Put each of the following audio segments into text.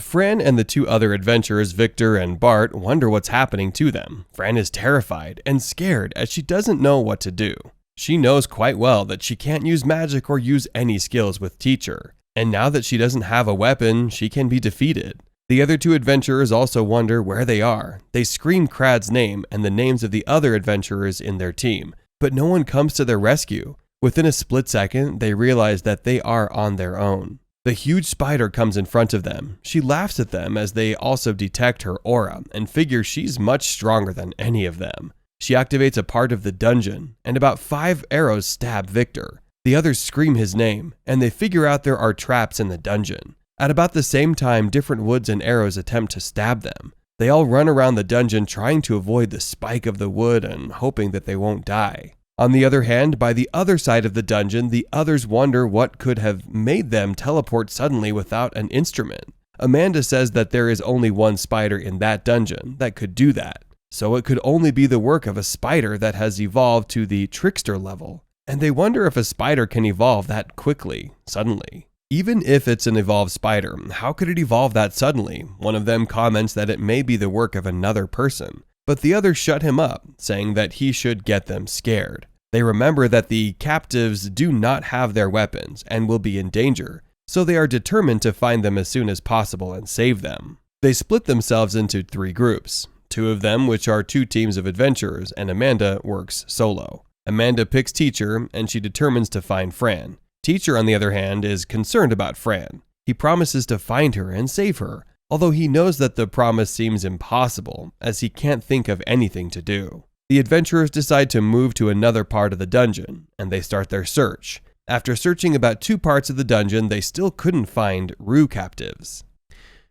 Fran and the two other adventurers, Victor and Bart, wonder what's happening to them. Fran is terrified and scared as she doesn't know what to do. She knows quite well that she can't use magic or use any skills with Teacher, and now that she doesn't have a weapon, she can be defeated. The other two adventurers also wonder where they are. They scream Crad's name and the names of the other adventurers in their team, but no one comes to their rescue. Within a split second, they realize that they are on their own. The huge spider comes in front of them. She laughs at them as they also detect her aura and figure she's much stronger than any of them. She activates a part of the dungeon, and about 5 arrows stab Victor. The others scream his name, and they figure out there are traps in the dungeon. At about the same time, different woods and arrows attempt to stab them. They all run around the dungeon trying to avoid the spike of the wood and hoping that they won't die. On the other hand, by the other side of the dungeon, the others wonder what could have made them teleport suddenly without an instrument. Amanda says that there is only one spider in that dungeon that could do that, so it could only be the work of a spider that has evolved to the trickster level. And they wonder if a spider can evolve that quickly, suddenly. Even if it's an evolved spider, how could it evolve that suddenly? One of them comments that it may be the work of another person, but the others shut him up, saying that he should get them scared. They remember that the captives do not have their weapons and will be in danger, so they are determined to find them as soon as possible and save them. They split themselves into 3 groups, 2 of them which are 2 teams of adventurers, and Amanda works solo. Amanda picks Teacher, and she determines to find Fran. Teacher, on the other hand, is concerned about Fran. He promises to find her and save her, although he knows that the promise seems impossible, as he can't think of anything to do. The adventurers decide to move to another part of the dungeon, and they start their search. After searching about 2 parts of the dungeon, they still couldn't find Rue captives.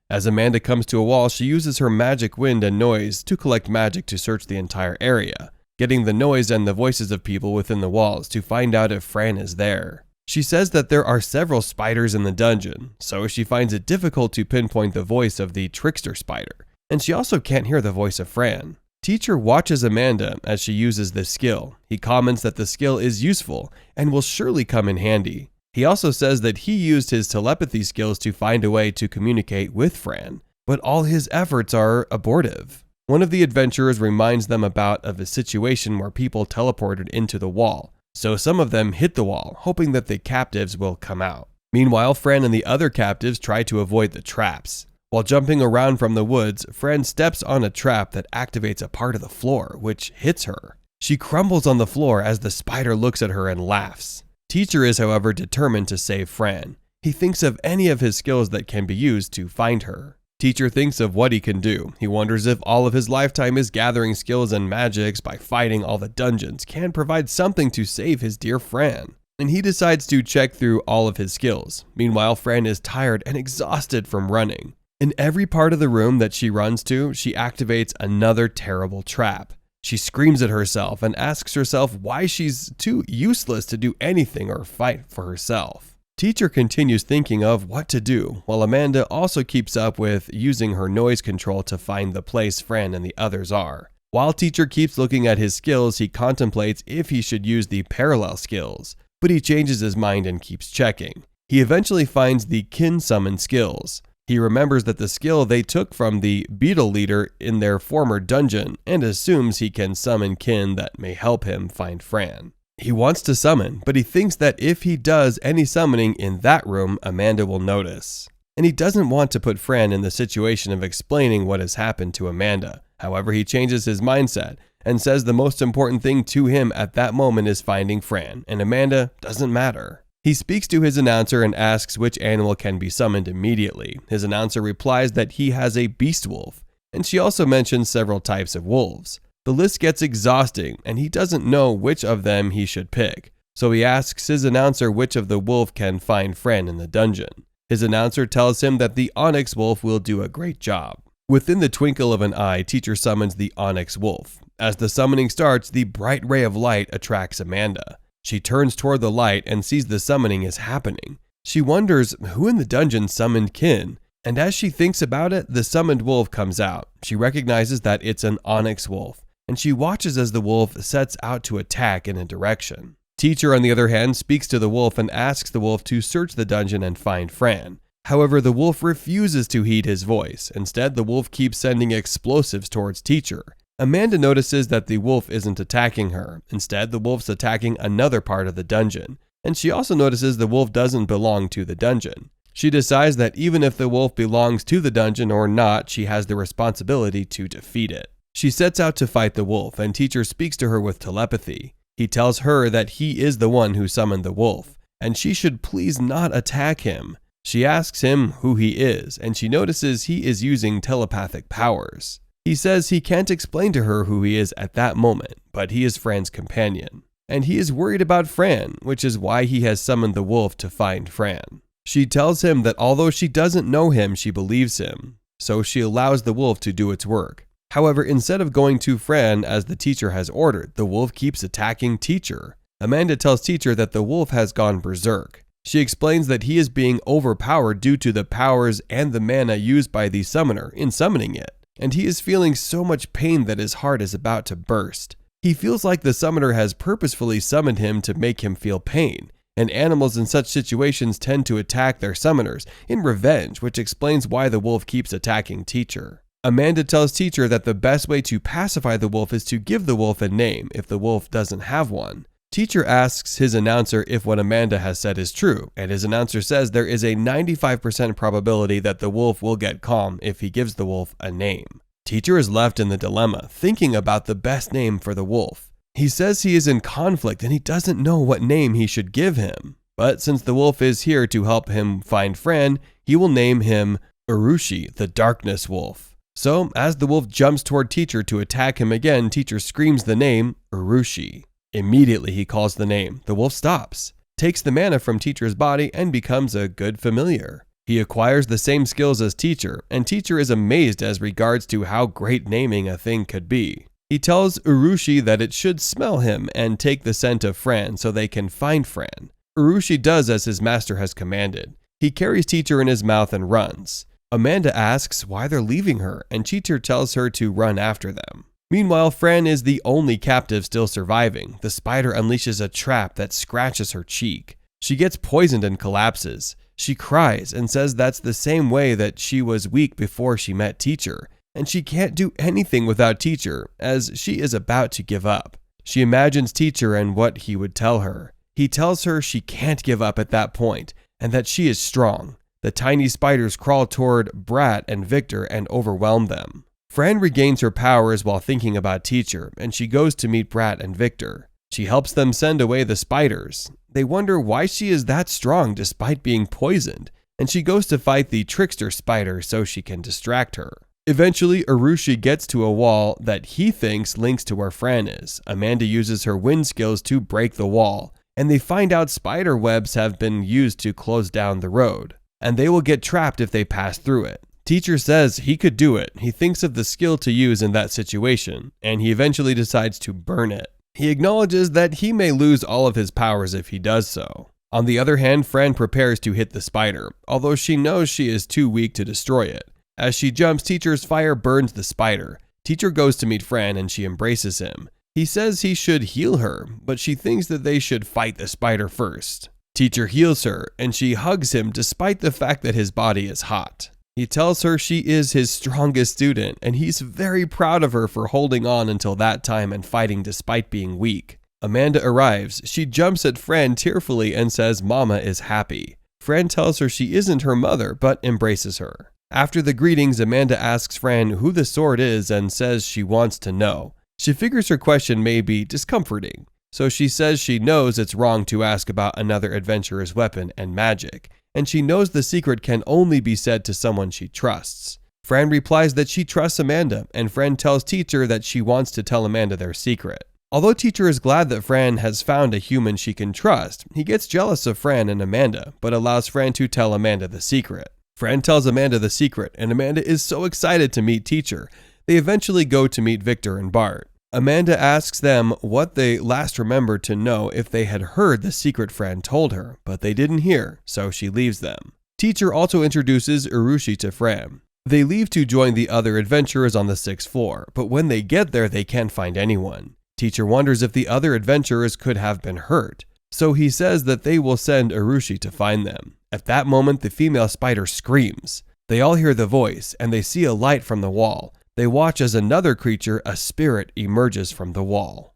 As Amanda comes to a wall, she uses her magic wind and noise to collect magic to search the entire area, getting the noise and the voices of people within the walls to find out if Fran is there. She says that there are several spiders in the dungeon, so she finds it difficult to pinpoint the voice of the trickster spider, and she also can't hear the voice of Fran. Teacher watches Amanda as she uses this skill. He comments that the skill is useful and will surely come in handy. He also says that he used his telepathy skills to find a way to communicate with Fran, but all his efforts are abortive. One of the adventurers reminds them of a situation where people teleported into the wall, so some of them hit the wall, hoping that the captives will come out. Meanwhile, Fran and the other captives try to avoid the traps. While jumping around from the woods, Fran steps on a trap that activates a part of the floor, which hits her. She crumbles on the floor as the spider looks at her and laughs. Teacher is, however, determined to save Fran. He thinks of any of his skills that can be used to find her. Teacher thinks of what he can do. He wonders if all of his lifetime is gathering skills and magics by fighting all the dungeons can provide something to save his dear Fran. And he decides to check through all of his skills. Meanwhile, Fran is tired and exhausted from running. In every part of the room that she runs to, she activates another terrible trap. She screams at herself and asks herself why she's too useless to do anything or fight for herself. Teacher continues thinking of what to do, while Amanda also keeps up with using her noise control to find the place Fran and the others are. While Teacher keeps looking at his skills, he contemplates if he should use the parallel skills, but he changes his mind and keeps checking. He eventually finds the kin summon skills. He remembers that the skill they took from the beetle leader in their former dungeon and assumes he can summon kin that may help him find Fran. He wants to summon, but he thinks that if he does any summoning in that room, Amanda will notice. And he doesn't want to put Fran in the situation of explaining what has happened to Amanda. However, he changes his mindset and says the most important thing to him at that moment is finding Fran, and Amanda doesn't matter. He speaks to his announcer and asks which animal can be summoned immediately. His announcer replies that he has a beast wolf, and she also mentions several types of wolves. The list gets exhausting, and he doesn't know which of them he should pick, so he asks his announcer which of the wolf can find Fran in the dungeon. His announcer tells him that the onyx wolf will do a great job. Within the twinkle of an eye, Teacher summons the onyx wolf. As the summoning starts, the bright ray of light attracts Amanda. She turns toward the light and sees the summoning is happening. She wonders who in the dungeon summoned kin, and as she thinks about it, the summoned wolf comes out. She recognizes that it's an onyx wolf, and she watches as the wolf sets out to attack in a direction. Teacher, on the other hand, speaks to the wolf and asks the wolf to search the dungeon and find Fran. However, the wolf refuses to heed his voice. Instead, the wolf keeps sending explosives towards Teacher. Amanda notices that the wolf isn't attacking her. Instead, the wolf's attacking another part of the dungeon. And she also notices the wolf doesn't belong to the dungeon. She decides that even if the wolf belongs to the dungeon or not, she has the responsibility to defeat it. She sets out to fight the wolf, and Teacher speaks to her with telepathy. He tells her that he is the one who summoned the wolf, and she should please not attack him. She asks him who he is, and she notices he is using telepathic powers. He says he can't explain to her who he is at that moment, but he is Fran's companion. And he is worried about Fran, which is why he has summoned the wolf to find Fran. She tells him that although she doesn't know him, she believes him, so she allows the wolf to do its work. However, instead of going to Fran as the Teacher has ordered, the wolf keeps attacking Teacher. Amanda tells Teacher that the wolf has gone berserk. She explains that he is being overpowered due to the powers and the mana used by the summoner in summoning it, and he is feeling so much pain that his heart is about to burst. He feels like the summoner has purposefully summoned him to make him feel pain, and animals in such situations tend to attack their summoners in revenge, which explains why the wolf keeps attacking Teacher. Amanda tells Teacher that the best way to pacify the wolf is to give the wolf a name if the wolf doesn't have one. Teacher asks his announcer if what Amanda has said is true, and his announcer says there is a 95% probability that the wolf will get calm if he gives the wolf a name. Teacher is left in the dilemma, thinking about the best name for the wolf. He says he is in conflict and he doesn't know what name he should give him. But since the wolf is here to help him find Fran, he will name him Urushi, the Darkness Wolf. So, as the wolf jumps toward Teacher to attack him again, Teacher screams the name Urushi. Immediately he calls the name. The wolf stops, takes the mana from Teacher's body, and becomes a good familiar. He acquires the same skills as Teacher, and Teacher is amazed as regards to how great naming a thing could be. He tells Urushi that it should smell him and take the scent of Fran so they can find Fran. Urushi does as his master has commanded. He carries Teacher in his mouth and runs. Amanda asks why they're leaving her, and Teacher tells her to run after them. Meanwhile, Fran is the only captive still surviving. The spider unleashes a trap that scratches her cheek. She gets poisoned and collapses. She cries and says that's the same way that she was weak before she met Teacher, and she can't do anything without Teacher, as she is about to give up. She imagines Teacher and what he would tell her. He tells her she can't give up at that point, and that she is strong. The tiny spiders crawl toward Brat and Victor and overwhelm them. Fran regains her powers while thinking about Teacher, and she goes to meet Brat and Victor. She helps them send away the spiders. They wonder why she is that strong despite being poisoned, and she goes to fight the trickster spider so she can distract her. Eventually, Urushi gets to a wall that he thinks links to where Fran is. Amanda uses her wind skills to break the wall, and they find out spider webs have been used to close down the road, and they will get trapped if they pass through it. Teacher says he could do it. He thinks of the skill to use in that situation, and he eventually decides to burn it. He acknowledges that he may lose all of his powers if he does so. On the other hand, Fran prepares to hit the spider, although she knows she is too weak to destroy it. As she jumps, Teacher's fire burns the spider. Teacher goes to meet Fran and she embraces him. He says he should heal her, but she thinks that they should fight the spider first. Teacher heals her, and she hugs him despite the fact that his body is hot. He tells her she is his strongest student, and he's very proud of her for holding on until that time and fighting despite being weak. Amanda arrives. She jumps at Fran tearfully and says Mama is happy. Fran tells her she isn't her mother, but embraces her. After the greetings, Amanda asks Fran who the sword is and says she wants to know. She figures her question may be discomforting, so she says she knows it's wrong to ask about another adventurer's weapon and magic, and she knows the secret can only be said to someone she trusts. Fran replies that she trusts Amanda, and Fran tells Teacher that she wants to tell Amanda their secret. Although Teacher is glad that Fran has found a human she can trust, he gets jealous of Fran and Amanda, but allows Fran to tell Amanda the secret. Fran tells Amanda the secret, and Amanda is so excited to meet Teacher. They eventually go to meet Victor and Bart. Amanda asks them what they last remembered to know if they had heard the secret Fran told her, but they didn't hear, so she leaves them. Teacher also introduces Urushi to Fran. They leave to join the other adventurers on the 6th floor, but when they get there, they can't find anyone. Teacher wonders if the other adventurers could have been hurt. So he says that they will send Urushi to find them. At that moment, the female spider screams. They all hear the voice, and they see a light from the wall. They watch as another creature, a spirit, emerges from the wall.